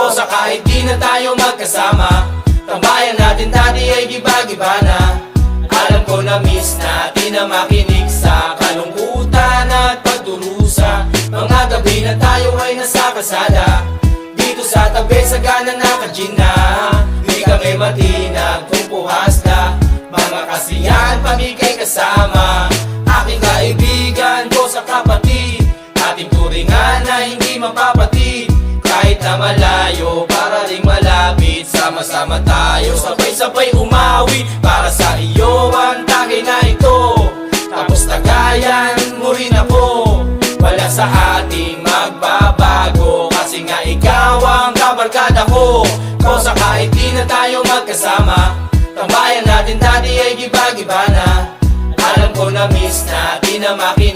O sa kahit di na tayo magkasama, tambayan natin dati ay giba-giba na. Alam ko na miss natin na makinig sa kalungkutan at pagdurusa. Mga gabi na tayo ay nasa kasada, dito sa tabi sa gana naka-gin na. Di kami matinag kung puhasda, mga kasiyahan pamigay kasama. Aking kaibigan ko sa kapatid, ating turingan na hindi mapapatid. Kahit na malayo, para ring malapit, sama-sama tayo, sabay-sabay umawi para sa iyo ang tagay na ito. Tapos tagayan mo rin ako, wala sa ating magbabago, kasi nga ikaw ang kabarkada ko. O sa kahit di na tayo magkasama, tambayan natin dati ay giba-giba na. Alam ko na miss natin na makinig